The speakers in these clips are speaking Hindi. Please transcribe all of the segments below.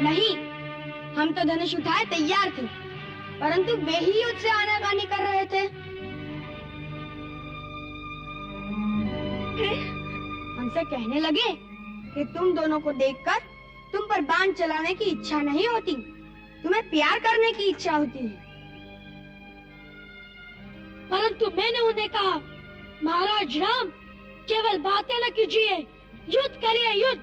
नहीं, हम तो धनुष उठाए तैयार थे, परंतु वे ही युद्ध से आनाकानी कर रहे थे। हमसे कहने लगे कि तुम दोनों को देखकर तुम पर बाण चलाने की इच्छा नहीं होती, तुम्हें प्यार करने की इच्छा होती है। परंतु मैंने उन्हें कहा, महाराज राम, केवल बातें न कीजिए, युद्ध करिए, युद्ध।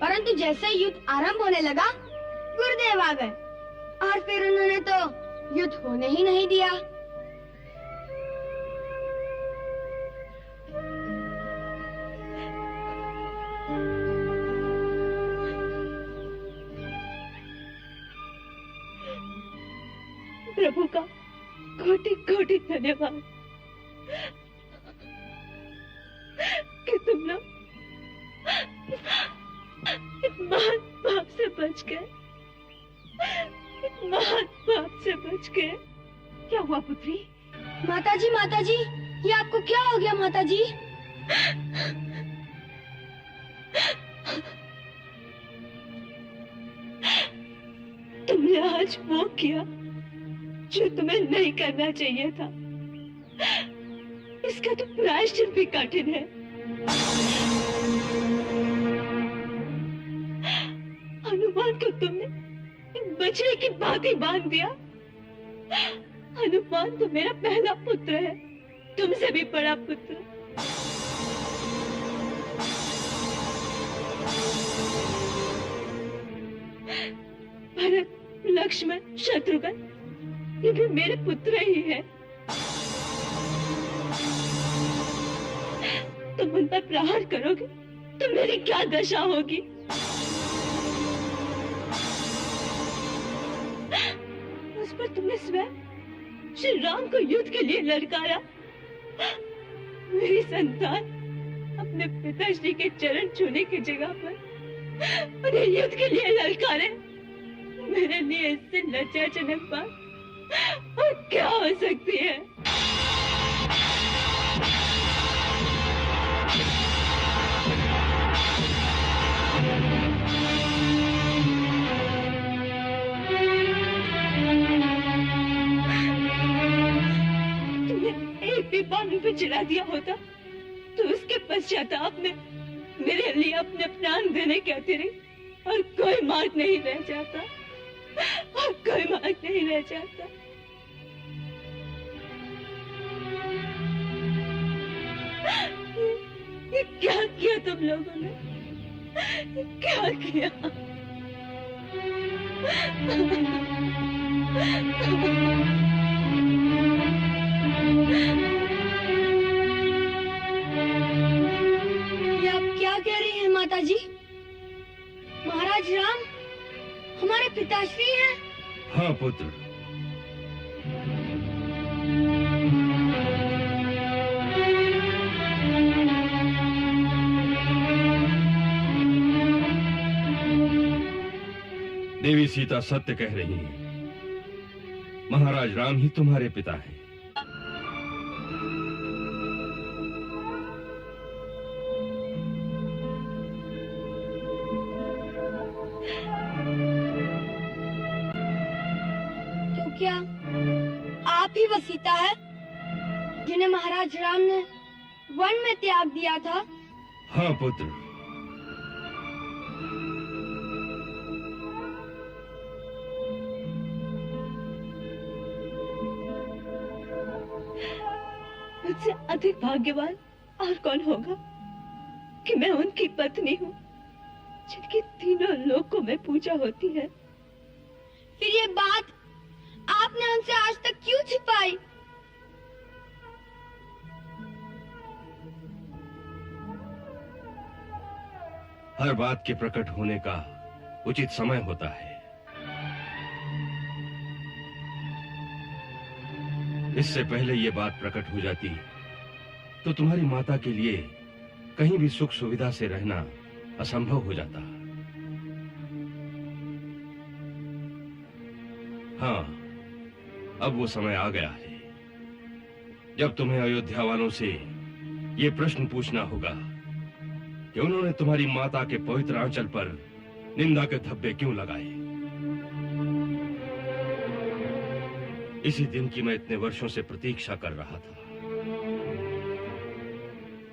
परंतु जैसे युद्ध आरंभ होने लगा, गुरुदेव आ गए और फिर उन्होंने तो युद्ध होने ही नहीं दिया। प्रभु का कोटि कोटि धन्यवाद कि तुम लोग एक महान पाप से बच गए, एक महान पाप से बच गए। क्या हुआ पुत्री? माताजी, ये आपको क्या हो गया माताजी? तुमने आज वो किया जो तुम्हें नहीं करना चाहिए था। इसका तो प्रायश्चित भी कठिन है। हनुमान को तुमने एक बछड़े की भांति बांध दिया। हनुमान तो मेरा पहला पुत्र है, तुमसे भी बड़ा पुत्र। भरत, लक्ष्मण, शत्रुघ्न, ये भी मेरे पुत्र ही है। तुम उन पर प्रहार करोगे तो मेरी क्या दशा होगी? उस पर तुमने स्वयं श्री राम को युद्ध के लिए ललकारा। मेरी संतान अपने पिताश्री के चरण छूने की जगह पर उन्हें युद्ध के लिए ललकारे। मेरे लिए इससे लज्जाजनक बात और क्या हो सकती है? तुमने एक भी बाण उन पे चला दिया होता तो उसके पश्चाताप में मेरे लिए अपने प्राण देने के अतिरिक्त और कोई मार्ग नहीं रह जाता, और कोई मार्ग नहीं रह जाता। ये क्या किया तुम लोगों ने? क्या किया? ये आप क्या कह रही हैं माताजी? महाराज राम हमारे पिताश्री हैं? हाँ पुत्र। देवी सीता सत्य कह रही है, महाराज राम ही तुम्हारे पिता हैं। तो क्या आप ही वो सीता है जिन्हें महाराज राम ने वन में त्याग दिया था? हाँ पुत्र। मुझसे अधिक भाग्यवान और कौन होगा कि मैं उनकी पत्नी हूँ जिनकी तीनों लोकों में पूजा होती है। फिर ये बात आपने उनसे आज तक क्यों छिपाई? हर बात के प्रकट होने का उचित समय होता है। इससे पहले ये बात प्रकट हो जाती तो तुम्हारी माता के लिए कहीं भी सुख सुविधा से रहना असंभव हो जाता। हाँ, अब वो समय आ गया है जब तुम्हें अयोध्या वालों से ये प्रश्न पूछना होगा कि उन्होंने तुम्हारी माता के पवित्र आंचल पर निंदा के धब्बे क्यों लगाए? इसी दिन की मैं इतने वर्षों से प्रतीक्षा कर रहा था।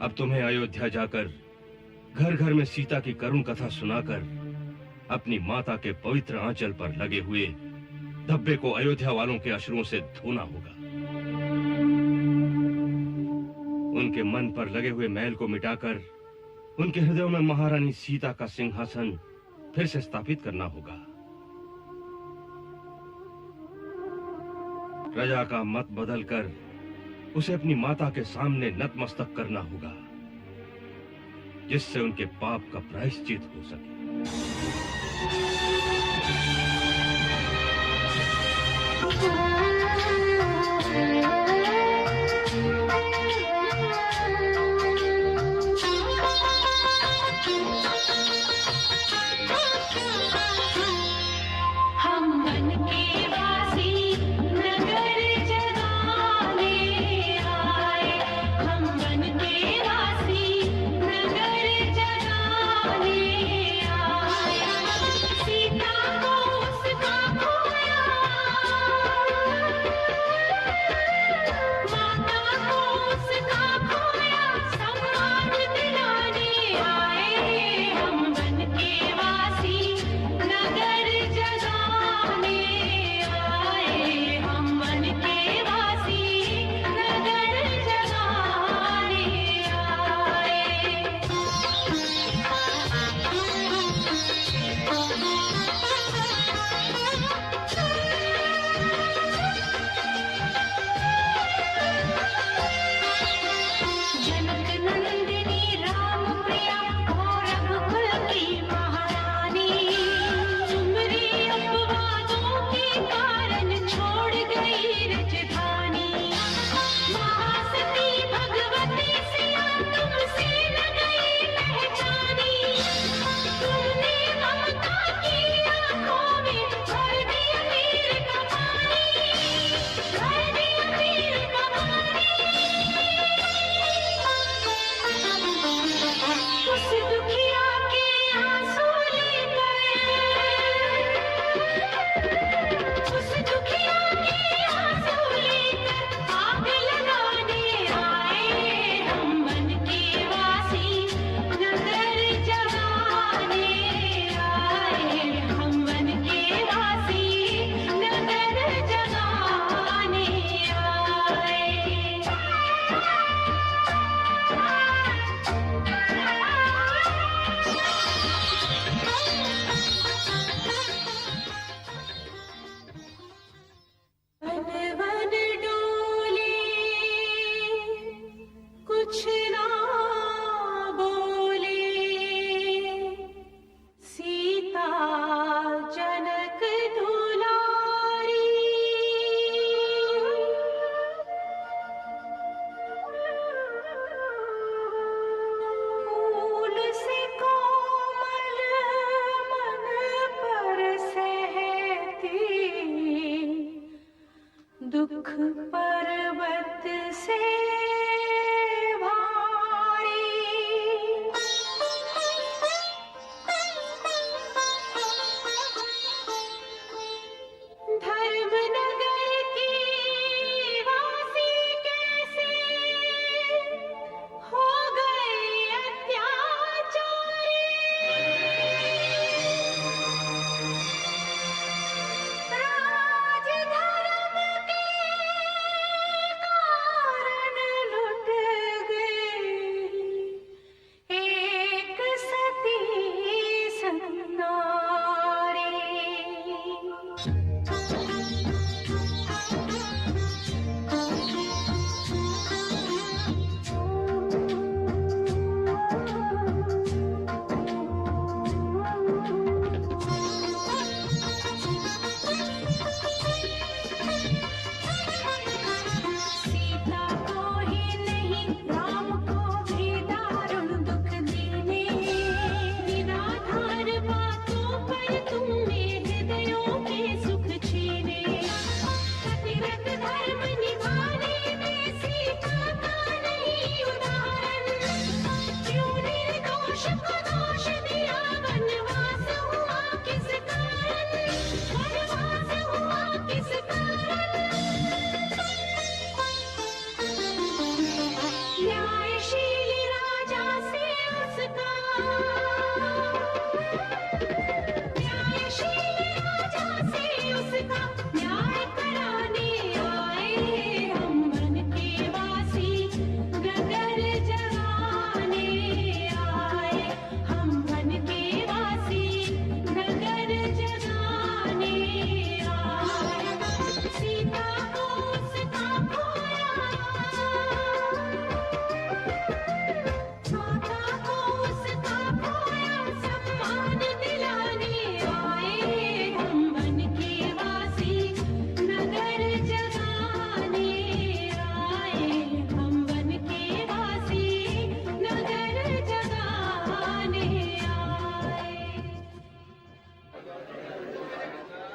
अब तुम्हें अयोध्या जाकर घर घर में सीता की करुण कथा सुनाकर अपनी माता के पवित्र आंचल पर लगे हुए धब्बे को अयोध्या वालों के अश्रुओं से धोना होगा। उनके मन पर लगे हुए मैल को मिटाकर उनके हृदयों में महारानी सीता का सिंहासन फिर से स्थापित करना होगा। प्रजा का मत बदलकर उसे अपनी माता के सामने नतमस्तक करना होगा, जिससे उनके पाप का प्रायश्चित हो सके।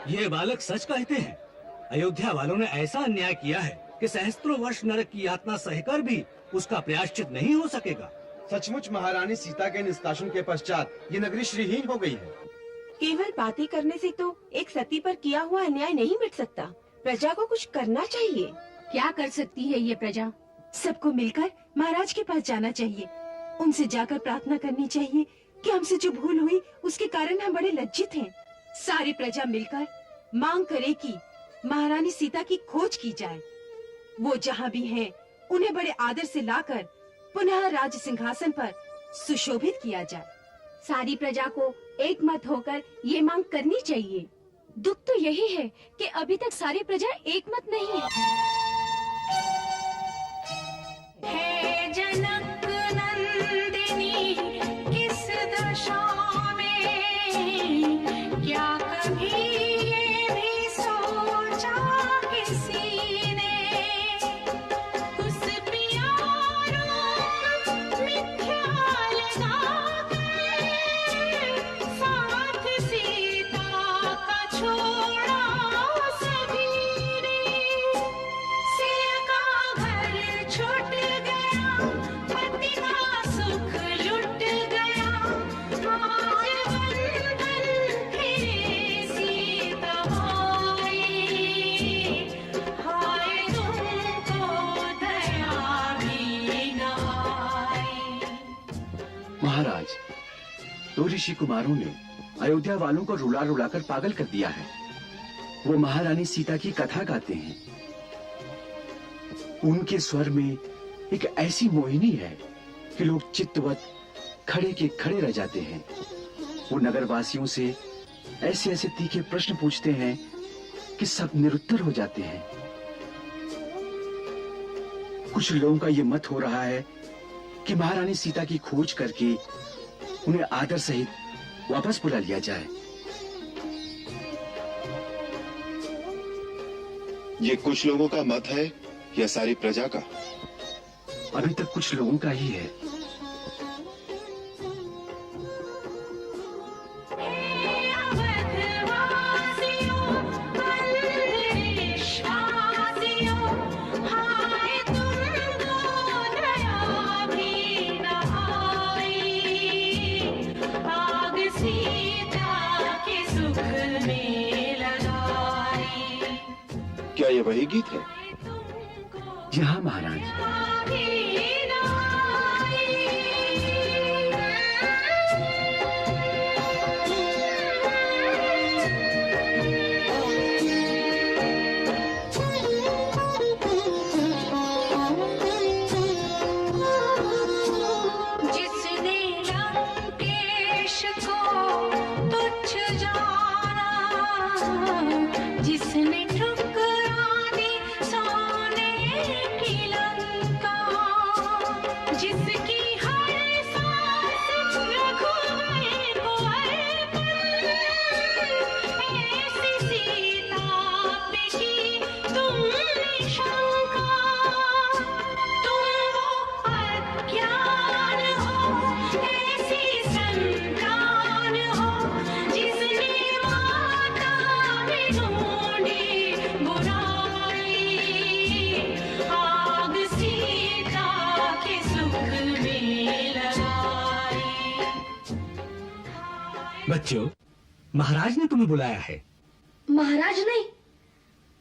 ये बालक सच कहते हैं। अयोध्या वालों ने ऐसा अन्याय किया है कि सहस्त्रों वर्ष नरक की यातना सहकर भी उसका प्रायश्चित नहीं हो सकेगा। सचमुच महारानी सीता के निष्कासन के पश्चात ये नगरी श्रीहीन हो गई है। केवल बातें करने से तो एक सती पर किया हुआ अन्याय नहीं मिट सकता। प्रजा को कुछ करना चाहिए। क्या कर सकती है ये प्रजा? सबको मिलकर महाराज के पास जाना चाहिए। उनसे जाकर प्रार्थना करनी चाहिए कि हमसे जो भूल हुई उसके कारण हम बड़े लज्जित हैं। सारी प्रजा मिलकर मांग करे कि महारानी सीता की खोज की जाए। वो जहाँ भी हैं, उन्हें बड़े आदर से लाकर पुनः राज सिंहासन पर सुशोभित किया जाए। सारी प्रजा को एक मत होकर ये मांग करनी चाहिए। दुख तो यही है कि अभी तक सारी प्रजा एक मत नहीं है। हे जनक नंदिनी, किस दशा में, क्या कभी ये भी सोचा किसी ने, उस प्यारों मिथ्या लगाकर साथ सीता का छोड़ा सभी ने। सिया का घर छूट गया, पति का सुख लुट गया, आज बंधन फिरे सीता भाई, हाय तुमको दया भी न आई। महाराज, दो ऋषि कुमारों ने अयोध्या वालों को रुला रुला कर पागल कर दिया है। वो महारानी सीता की कथा गाते हैं। उनके स्वर में एक ऐसी मोहिनी है कि लोग चित्तवत खड़े के खड़े रह जाते हैं। वो नगरवासियों से ऐसे ऐसे तीखे प्रश्न पूछते हैं कि सब निरुत्तर हो जाते हैं। कुछ लोगों का ये मत हो रहा है कि महारानी सीता की खोज करके उन्हें आदर सहित वापस बुला लिया जाए। ये कुछ लोगों का मत है या सारी प्रजा का? अभी तक कुछ लोगों का ही है। क्या ये वही गीत है? जी हाँ महाराज। जिसने लंकेश को तुच्छ जाना, जिसने ठुकरा दी सोने की लंका, जिसकी हर सांस रघुवर को अर्पण, ऐसी सीता पे की तुमने शंका। तुम वो अज्ञान हो, ऐसी संतान हो, जिसने माता में ढूंढी बुराई, आग सीता के सुख में लगाई। बच्चों, महाराज ने तुम्हें बुलाया है। महाराज नहीं,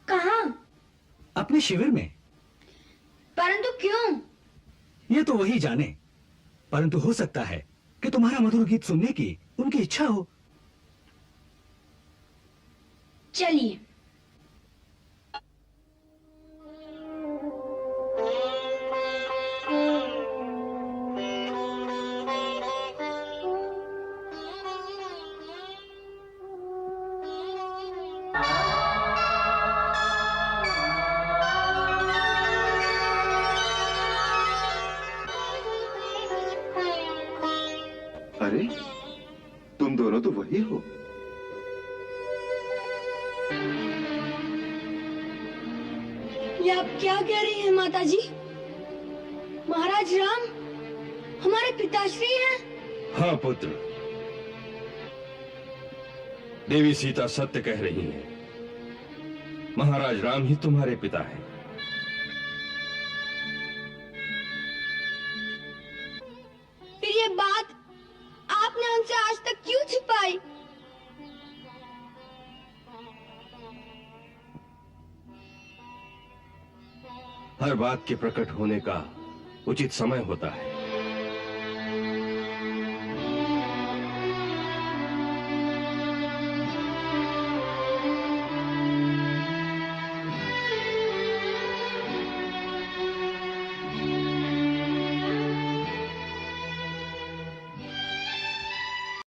कहाँ? अपने शिविर में। परंतु क्यों? ये तो वही जाने, परंतु हो सकता है कि तुम्हारा मधुर गीत सुनने की उनकी इच्छा हो। चलिए। अरे, तुम दोनों तो वही हो। ये आप क्या कह रही हैं माता जी? महाराज राम हमारे पिताश्री हैं। हाँ पुत्र, देवी सीता सत्य कह रही हैं। महाराज राम ही तुम्हारे पिता हैं। फिर ये बात आपने उनसे आज तक क्यों छिपाई? हर बात के प्रकट होने का उचित समय होता है।